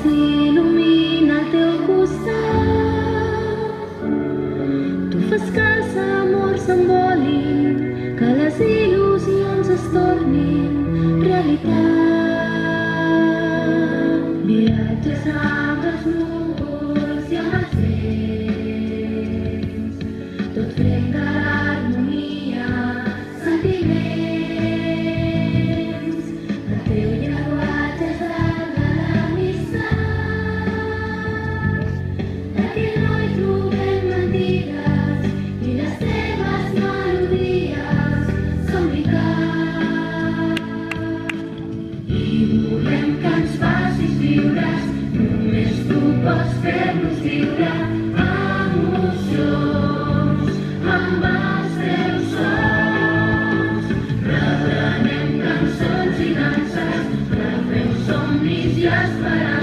s'il·lumina al teu costat. Tu fas que els amors s'envolin, que les il·lusions es tornin realitat. Viatges amb els núvols i amb els vents, tot fent de l'harmonia, sentiments. El teu llenguatge és el de l'amistat. Aquí no hi trobem mentides i les teves melodies són veritat. I volem que ens facis viure, només tu pots fer-nos viure emocions amb els teus sons. Reprenem cançons i danses, refem somnis i esperances.